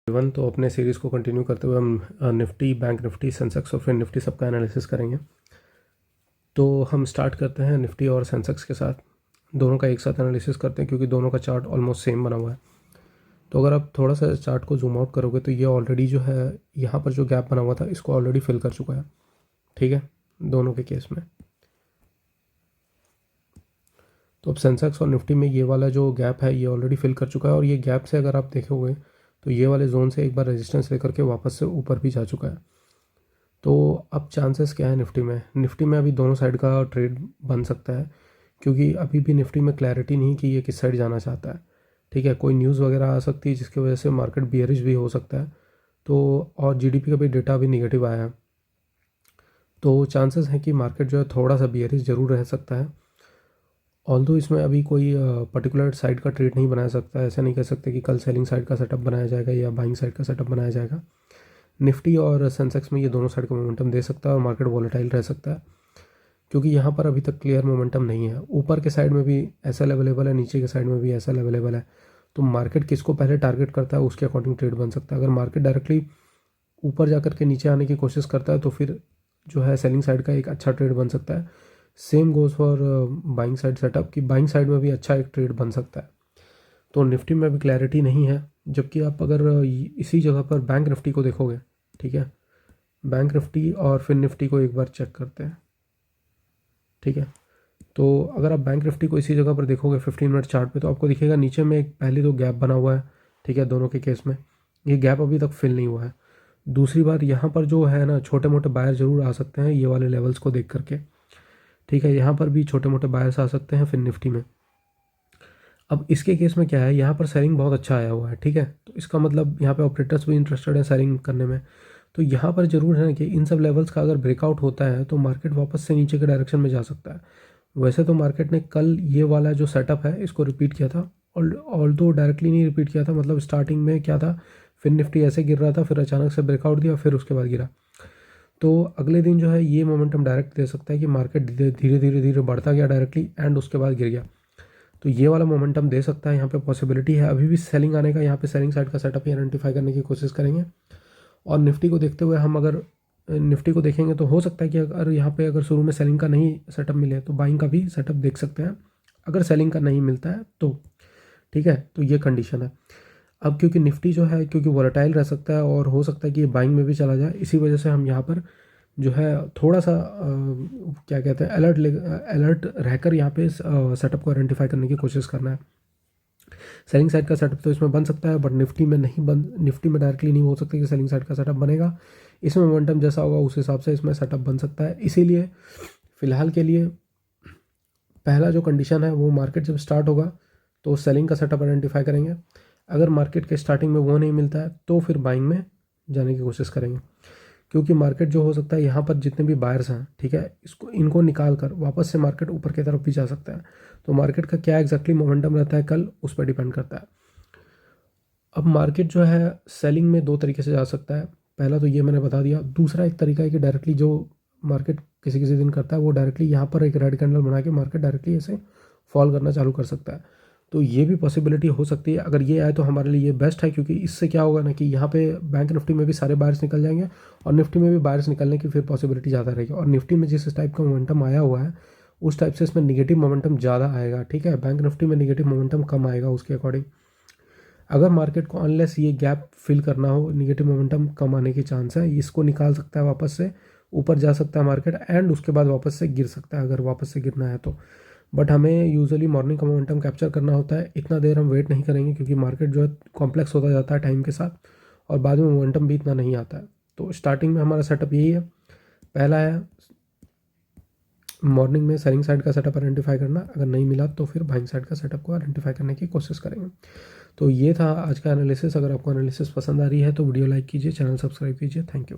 One तो अपने series को कंटिन्यू करते हुए हम निफ्टी, बैंक निफ्टी, सेंसेक्स और फिर निफ्टी सबका एनालिसिस करेंगे। तो हम स्टार्ट करते हैं निफ्टी और सेंसेक्स के साथ, दोनों का एक साथ एनालिसिस करते हैं क्योंकि दोनों का चार्ट ऑलमोस्ट सेम बना हुआ है। तो अगर आप थोड़ा सा चार्ट को जूम आउट करोगे तो ये ऑलरेडी जो है यहाँ पर जो गैप बना हुआ था इसको ऑलरेडी फिल कर चुका है, ठीक है, दोनों के केस में। तो अब सेंसेक्स और निफ्टी में ये वाला जो गैप है ये ऑलरेडी फिल कर चुका है और ये गैप से अगर आप देखोगे तो ये वाले जोन से एक बार रेजिस्टेंस लेकर के वापस से ऊपर भी जा चुका है। तो अब चांसेस क्या है निफ्टी में अभी दोनों साइड का ट्रेड बन सकता है क्योंकि अभी भी निफ्टी में क्लैरिटी नहीं कि ये किस साइड जाना चाहता है, ठीक है। कोई न्यूज़ वगैरह आ सकती है जिसकी वजह से मार्केट बियरिश भी हो सकता है। तो और जीडीपी का भी डेटा भी निगेटिव आया है, तो चांसेस हैं कि मार्केट जो है थोड़ा सा बियरिश ज़रूर रह सकता है। ऑल्दो इसमें अभी कोई पर्टिकुलर साइड का ट्रेड नहीं बनाया सकता है, ऐसा नहीं कह सकते कि कल सेलिंग साइड का सेटअप बनाया जाएगा या बाइंग साइड का सेटअप बनाया जाएगा। निफ्टी और सेंसेक्स में ये दोनों साइड का मोमेंटम दे सकता है और मार्केट वॉलेटाइल रह सकता है क्योंकि यहाँ पर अभी तक क्लियर मोमेंटम नहीं है। ऊपर के साइड में भी एसएल अवेलेबल है, नीचे के साइड में भी एसएल अवेलेबल है। तो मार्केट किसको पहले टारगेट करता है उसके अकॉर्डिंग ट्रेड बन सकता है। अगर मार्केट डायरेक्टली ऊपर जाकर के नीचे आने की कोशिश करता है तो फिर जो है सेलिंग साइड का एक अच्छा ट्रेड बन सकता है। Same goes for buying side setup कि बाइंग साइड में भी अच्छा एक ट्रेड बन सकता है। तो निफ्टी में भी क्लैरिटी नहीं है, जबकि आप अगर इसी जगह पर बैंक निफ्टी को देखोगे, ठीक है, बैंक निफ्टी और फिर निफ्टी को एक बार चेक करते हैं, ठीक है। तो अगर आप बैंक निफ्टी को इसी जगह पर देखोगे 15 मिनट चार्ट पे तो आपको दिखेगा नीचे में एक पहले तो गैप बना हुआ है, ठीक है, दोनों के केस में ये गैप अभी तक फिल नहीं हुआ है। दूसरी बात यहाँ पर जो है ना छोटे मोटे बायर ज़रूर आ सकते हैं ये वाले लेवल्स को देख करके, ठीक है, यहाँ पर भी छोटे मोटे बायर्स आ सकते हैं फिर निफ्टी में। अब इसके केस में क्या है, यहाँ पर सेलिंग बहुत अच्छा आया हुआ है, ठीक है, तो इसका मतलब यहाँ पे ऑपरेटर्स भी इंटरेस्टेड है सेलिंग करने में। तो यहाँ पर ज़रूर है ना कि इन सब लेवल्स का अगर ब्रेकआउट होता है तो मार्केट वापस से नीचे के डायरेक्शन में जा सकता है। वैसे तो मार्केट ने कल ये वाला जो सेटअप है इसको रिपीट किया था, ऑल्दो डायरेक्टली नहीं रिपीट किया था, मतलब स्टार्टिंग में क्या था, फिर निफ्टी ऐसे गिर रहा था, फिर अचानक से ब्रेकआउट दिया, फिर उसके बाद गिरा। तो अगले दिन जो है ये मोमेंटम डायरेक्ट दे सकता है कि मार्केट धीरे धीरे धीरे बढ़ता गया डायरेक्टली एंड उसके बाद गिर गया। तो ये वाला मोमेंटम दे सकता है, यहाँ पे पॉसिबिलिटी है अभी भी सेलिंग आने का। यहाँ पे सेलिंग साइड का सेटअप ही आइडेंटिफाई करने की कोशिश करेंगे। और निफ्टी को देखते हुए हम अगर निफ्टी को देखेंगे तो हो सकता है कि अगर यहाँ पे अगर शुरू में सेलिंग का नहीं सेटअप मिले तो बाइंग का भी सेटअप देख सकते हैं, अगर सेलिंग का नहीं मिलता है तो, ठीक है। तो ये कंडीशन है। अब क्योंकि निफ्टी जो है क्योंकि वोलेटाइल रह सकता है और हो सकता है कि ये बाइंग में भी चला जाए, इसी वजह से हम यहाँ पर जो है थोड़ा सा क्या कहते हैं अलर्ट रहकर यहाँ पे सेटअप को आइडेंटिफाई करने की कोशिश करना है। सेलिंग साइड का सेटअप तो इसमें बन सकता है बट निफ्टी में नहीं निफ्टी में डायरेक्टली नहीं हो सकता कि सेलिंग साइड का सेटअप बनेगा। इसमें मोमेंटम जैसा होगा उस हिसाब से इसमें सेटअप बन सकता है। इसीलिए फ़िलहाल के लिए पहला जो कंडीशन है वो मार्केट जब स्टार्ट होगा तो सेलिंग का सेटअप आइडेंटिफाई करेंगे। अगर मार्केट के स्टार्टिंग में वो नहीं मिलता है तो फिर बाइंग में जाने की कोशिश करेंगे, क्योंकि मार्केट जो हो सकता है यहाँ पर जितने भी बायर्स हैं, ठीक है, इनको निकाल कर वापस से मार्केट ऊपर की तरफ भी जा सकता है। तो मार्केट का क्या एग्जैक्टली मोमेंटम रहता है कल उस पर डिपेंड करता है। अब मार्केट जो है सेलिंग में दो तरीके से जा सकता है, पहला तो ये मैंने बता दिया। दूसरा एक तरीका है कि डायरेक्टली जो मार्केट किसी किसी दिन करता है वो डायरेक्टली यहाँ पर एक रेड कैंडल बना के मार्केट डायरेक्टली ऐसे फॉल करना चालू कर सकता है। तो ये भी पॉसिबिलिटी हो सकती है। अगर ये आए तो हमारे लिए ये बेस्ट है, क्योंकि इससे क्या होगा ना कि यहाँ पे बैंक निफ्टी में भी सारे बायर्स निकल जाएंगे और निफ्टी में भी बायर्स निकलने की फिर पॉसिबिलिटी ज़्यादा रहेगी। और निफ्टी में जिस टाइप का मोमेंटम आया हुआ है उस टाइप से इसमें निगेटिव मोमेंटम ज़्यादा आएगा, ठीक है। बैंक निफ्टी में निगेटिव मोमेंटम कम आएगा उसके अकॉर्डिंग। अगर मार्केट को अनलेस ये गैप फिल करना हो, निगेटिव मोमेंटम कम आने की चांस है, इसको निकाल सकता है, वापस से ऊपर जा सकता है मार्केट एंड उसके बाद वापस से गिर सकता है अगर वापस से गिरना है तो। बट हमें यूजुअली मॉर्निंग का मोमेंटम कैप्चर करना होता है, इतना देर हम वेट नहीं करेंगे क्योंकि मार्केट जो है कॉम्प्लेक्स होता जाता है टाइम के साथ और बाद में मोमेंटम भी इतना नहीं आता है। तो स्टार्टिंग में हमारा सेटअप यही है, पहला है मॉर्निंग में सेलिंग साइड का सेटअप आइडेंटिफाई करना, अगर नहीं मिला तो फिर बाइंग साइड का सेटअप को आइडेंटिफाई करने की कोशिश करेंगे। तो ये था आज का एनालिसिस। अगर आपको एनालिसिस पसंद आ रही है तो वीडियो लाइक कीजिए, चैनल सब्सक्राइब कीजिए। Thank you.